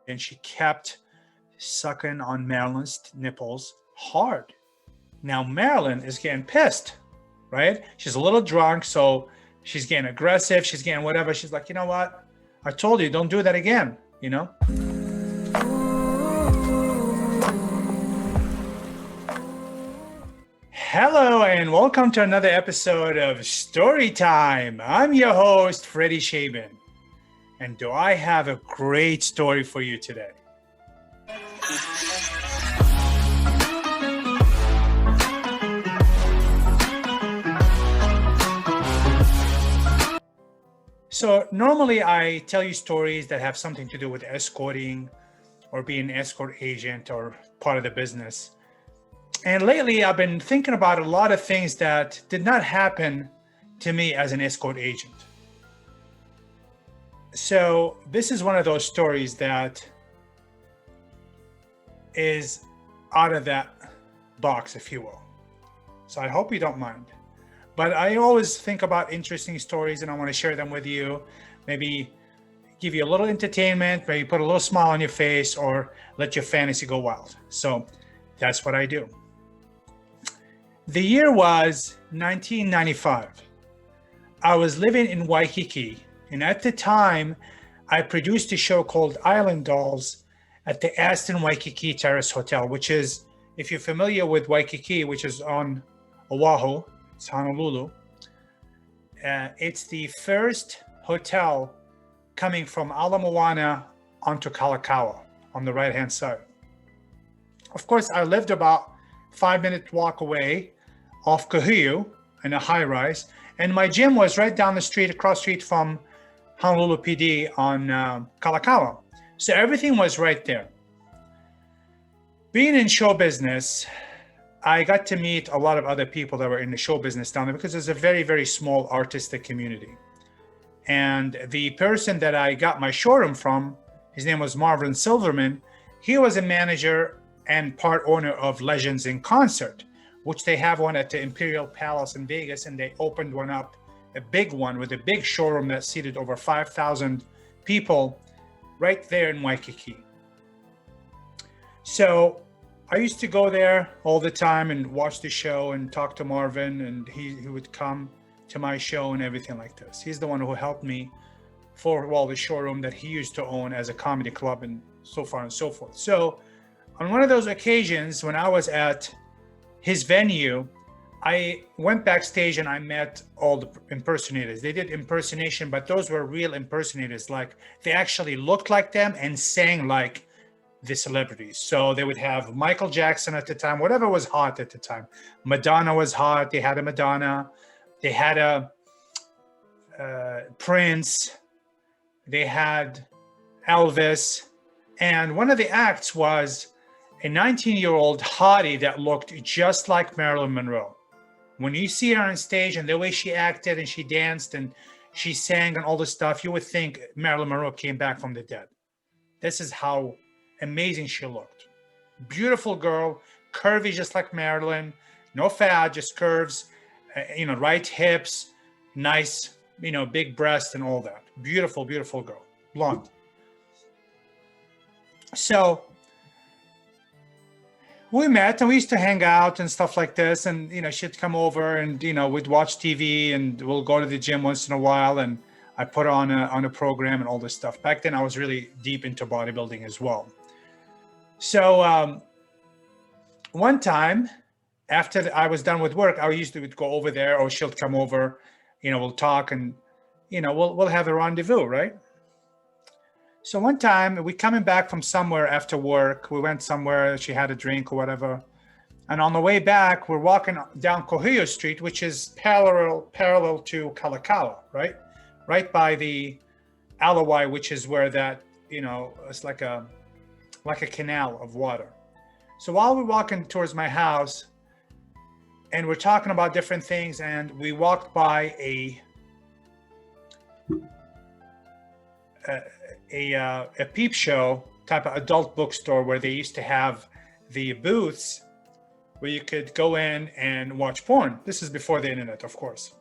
and she kept sucking on Marilyn's nipples hard. Now Marilyn is getting pissed, right? She's a little drunk, so she's getting aggressive. She's getting whatever. She's like, you know what? I told you, don't do that again, you know? Hello, and welcome to another episode of Story Time. I'm your host, Freddie Shaban. And do I have a great story for you today? So normally I tell you stories that have something to do with escorting or being an escort agent or part of the business. And lately I've been thinking about a lot of things that did not happen to me as an escort agent. So this is one of those stories that is out of that box, if you will. So I hope you don't mind. But I always think about interesting stories and I want to share them with you. Maybe give you a little entertainment, maybe put a little smile on your face, or let your fantasy go wild. So that's what I do. The year was 1995. I was living in Waikiki, and at the time, I produced a show called Island Dolls at the Aston Waikiki Terrace Hotel, which is, if you're familiar with Waikiki, which is on Oahu, it's Honolulu. It's the first hotel coming from Ala Moana onto Kalakaua on the right-hand side. Of course, I lived about 5-minute walk away off Kahu'u in a high-rise, and my gym was right down the street, across the street from Honolulu PD on Kalakaua. So everything was right there. Being in show business, I got to meet a lot of other people that were in the show business down there because it's a very, very small artistic community. And the person that I got my showroom from, his name was Marvin Silverman. He was a manager and part owner of Legends in Concert, which they have one at the Imperial Palace in Vegas, and they opened one up, a big one with a big showroom that seated over 5,000 people right there in Waikiki. So I used to go there all the time and watch the show and talk to Marvin, and he would come to my show and everything like this. He's the one who helped me for the showroom that he used to own as a comedy club and so far and so forth. So on one of those occasions when I was at his venue, I went backstage and I met all the impersonators. They did impersonation, but those were real impersonators. Like they actually looked like them and sang like the celebrities. So they would have Michael Jackson at the time, whatever was hot at the time. Madonna was hot. They had a Madonna. They had a Prince. They had Elvis. And one of the acts was a 19-year-old hottie that looked just like Marilyn Monroe. When you see her on stage and the way she acted and she danced and she sang and all this stuff, you would think Marilyn Monroe came back from the dead. This is how amazing she looked. Beautiful girl, curvy just like Marilyn, no fat, just curves, right hips, nice, big breasts and all that. Beautiful, beautiful girl, blonde. So we met and we used to hang out and stuff like this, and she'd come over and we'd watch TV and we'll go to the gym once in a while, and I put her on a program and all this stuff. Back then I was really deep into bodybuilding as well. So one time after I was done with work, I used to go over there, or she'll come over, we'll talk and we'll have a rendezvous, right? So one time we coming back from somewhere after work, we went somewhere, she had a drink or whatever. And on the way back, we're walking down Kahu'u Street, which is parallel to Kalakaua, right? Right by the Alawai, which is where that, it's like a canal of water. So while we're walking towards my house and we're talking about different things, and we walked by a peep show type of adult bookstore where they used to have the booths where you could go in and watch porn. This is before the internet, of course.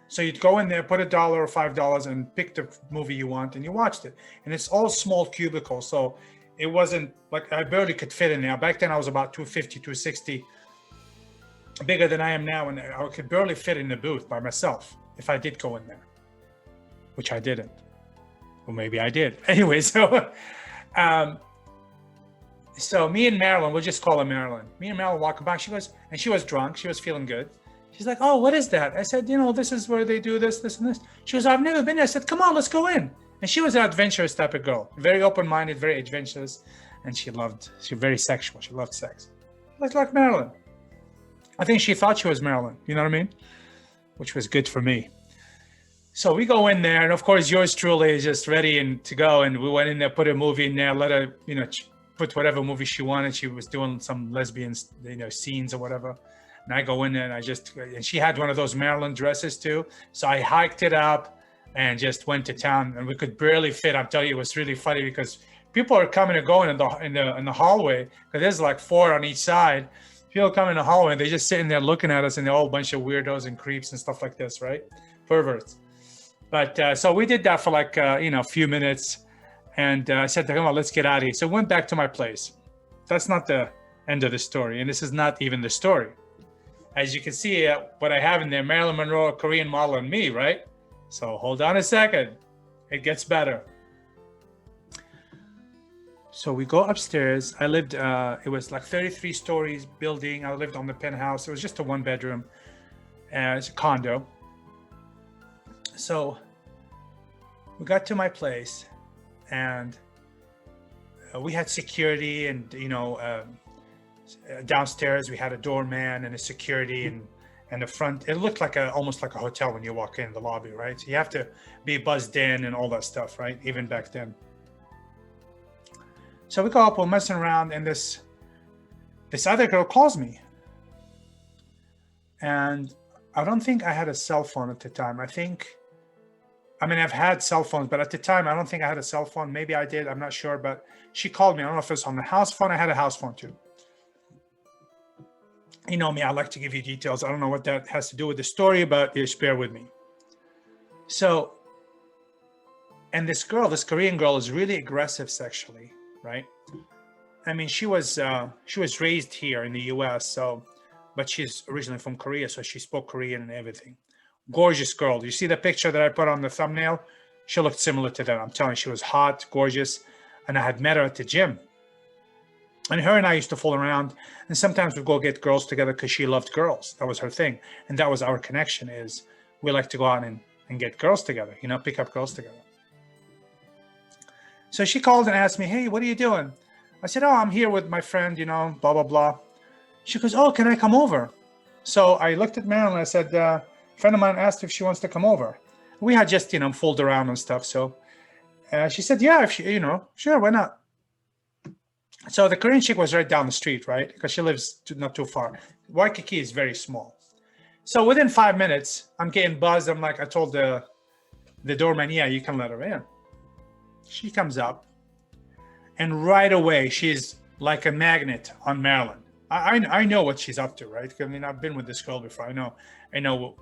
So you'd go in there, put $1 or $5 and pick the movie you want, and you watched it. And it's all small cubicles. So it wasn't like I barely could fit in there. Back then I was about 250, 260, bigger than I am now. And I could barely fit in the booth by myself if I did go in there, which I didn't. Well, maybe I did. Anyway, so me and Marilyn, we'll just call her Marilyn. Me and Marilyn walking by, she was drunk. She was feeling good. She's like, oh, what is that? I said, this is where they do this, this, and this. She goes, I've never been there. I said, come on, let's go in. And she was an adventurous type of girl, very open-minded, very adventurous. And she was very sexual. She loved sex. Like Marilyn. I think she thought she was Marilyn. You know what I mean? Which was good for me. So we go in there, and of course, yours truly is just ready and to go. And we went in there, put a movie in there, let her, put whatever movie she wanted. She was doing some lesbian, scenes or whatever. And I go in there and she had one of those Marilyn dresses too. So I hiked it up and just went to town, and we could barely fit. I'm telling you, it was really funny because people are coming and going in the hallway, because there's like 4 on each side. People come in the hallway and they're just sitting there looking at us, and they're all a bunch of weirdos and creeps and stuff like this, right? Perverts. But so we did that for like, a few minutes. And I said to him, well, let's get out of here. So I went back to my place. That's not the end of the story. And this is not even the story. As you can see, what I have in there, Marilyn Monroe, a Korean model, and me, right? So hold on a second. It gets better. So we go upstairs. I lived, it was like 33 stories building. I lived on the penthouse. It was just a 1-bedroom. It's a condo. So we got to my place, and we had security, and downstairs we had a doorman and a security, and the front, it looked like almost like a hotel when you walk in the lobby, right? So you have to be buzzed in and all that stuff, right? Even back then. So we go up, we're messing around, and this other girl calls me, and I don't think I had a cell phone at the time. I've had cell phones, but at the time, I don't think I had a cell phone. Maybe I did, I'm not sure, but she called me. I don't know if it was on the house phone. I had a house phone too. You know me, I like to give you details. I don't know what that has to do with the story, but just bear with me. So, and this Korean girl is really aggressive sexually, right? I mean, she was raised here in the US, but she's originally from Korea, so she spoke Korean and everything. Gorgeous girl. You see the picture that I put on the thumbnail? She looked similar to that. I'm telling you, she was hot, gorgeous, and I had met her at the gym. And her and I used to fool around, and sometimes we'd go get girls together because she loved girls. That was her thing. And that was our connection, is we like to go out and get girls together, pick up girls together. So she called and asked me, hey, what are you doing? I said, oh, I'm here with my friend, blah, blah, blah. She goes, oh, can I come over? So I looked at Marilyn and I said, a friend of mine asked if she wants to come over. We had just, fooled around and stuff. So she said, yeah, if she, sure, why not? So the Korean chick was right down the street, right? Because she lives not too far. Waikiki is very small. So within 5 minutes, I'm getting buzzed. I told the doorman, yeah, you can let her in. She comes up, and right away, she's like a magnet on Marilyn. I know what she's up to, right? I mean, I've been with this girl before. I know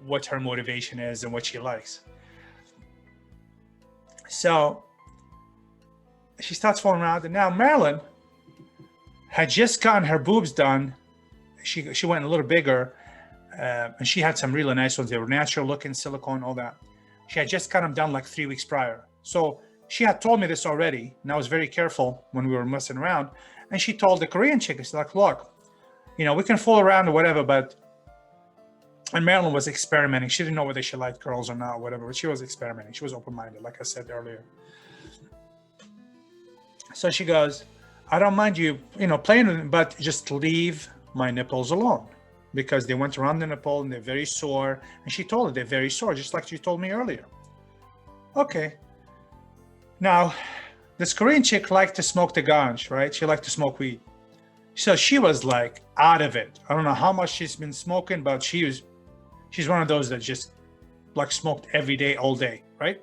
what her motivation is and what she likes. So she starts falling around, and now Marilyn had just gotten her boobs done. She went a little bigger, and she had some really nice ones. They were natural looking, silicone, all that. She had just got them done like 3 weeks prior. So she had told me this already, and I was very careful when we were messing around. And she told the Korean chick, she's like, look, we can fool around or whatever, and Marilyn was experimenting. She didn't know whether she liked girls or not, or whatever, but she was experimenting. She was open-minded, like I said earlier. So she goes, I don't mind you, playing with them, but just leave my nipples alone, because they went around the nipple and they're very sore. And she told her they're very sore, just like she told me earlier. Okay. Now, this Korean chick liked to smoke the ganj, right? She liked to smoke weed. So she was like out of it. I don't know how much she's been smoking, but she's one of those that just like smoked every day, all day, right?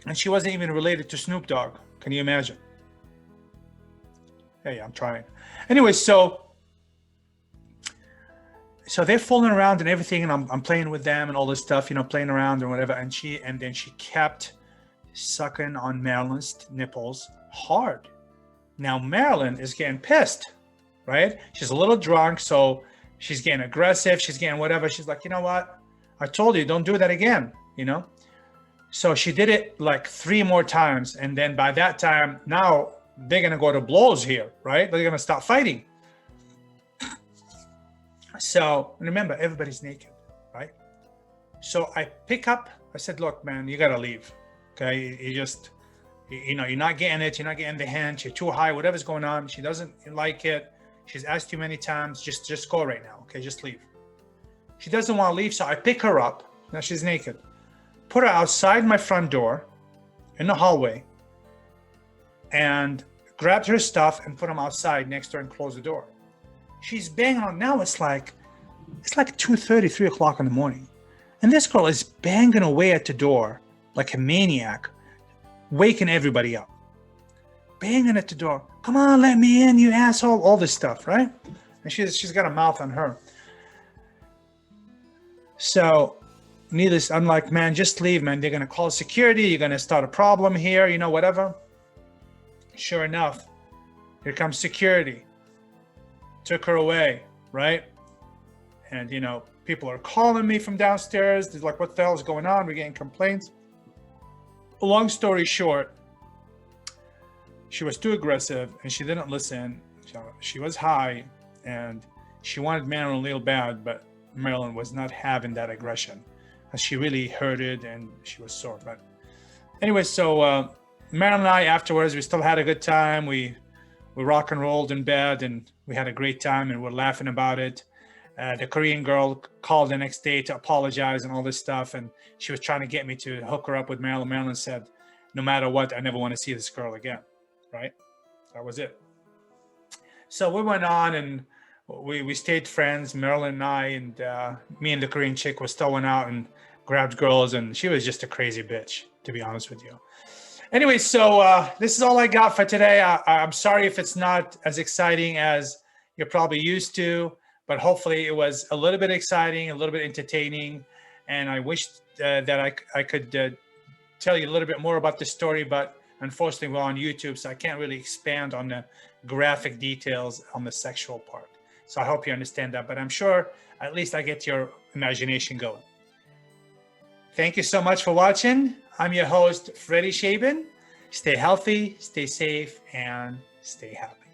And she wasn't even related to Snoop Dogg. Can you imagine? Hey, I'm trying. Anyway, so so they're fooling around and everything, and I'm playing with them and all this stuff, playing around and whatever. And then she kept sucking on Marilyn's nipples hard. Now Marilyn is getting pissed, right? She's a little drunk, so she's getting aggressive. She's getting whatever. She's like, you know what? I told you, don't do that again, So she did it like 3 more times. And then by that time, now they're going to go to blows here, right? They're going to start fighting. So remember, everybody's naked, right? So I said, look, man, you got to leave. Okay. You just, you're not getting it. You're not getting the hint. You're too high, whatever's going on. She doesn't like it. She's asked you many times, just go right now. Okay. Just leave. She doesn't want to leave. So I pick her up. Now she's naked. Put her outside my front door in the hallway and grabbed her stuff and put them outside next to her and closed the door. She's banging on. Now it's like 2:30, 3 o'clock in the morning. And this girl is banging away at the door like a maniac, waking everybody up. Banging at the door. Come on, let me in, you asshole. All this stuff, right? And she's got a mouth on her. So I'm like, man, just leave, man. They're going to call security. You're going to start a problem here, whatever. Sure enough, here comes security. Took her away, right? And, people are calling me from downstairs. They're like, what the hell is going on? We're getting complaints. Long story short, she was too aggressive and she didn't listen. She was high and she wanted Marilyn real bad, but Marilyn was not having that aggression. And she really heard it and she was sore. But anyway, so Marilyn and I afterwards, we still had a good time. We rock and rolled in bed and we had a great time and we're laughing about it. The Korean girl called the next day to apologize and all this stuff. And she was trying to get me to hook her up with Marilyn. Marilyn said, no matter what, I never want to see this girl again. Right? That was it. So we went on and we stayed friends, Marilyn and I, and me and the Korean chick was still went out and grabbed girls. And she was just a crazy bitch, to be honest with you. Anyway, so this is all I got for today. I'm sorry if it's not as exciting as you're probably used to, but hopefully it was a little bit exciting, a little bit entertaining. And I wish that I could tell you a little bit more about the story, but unfortunately we're on YouTube, so I can't really expand on the graphic details on the sexual part. So I hope you understand that, but I'm sure at least I get your imagination going. Thank you so much for watching. I'm your host, Freddie Shaban. Stay healthy, stay safe, and stay happy.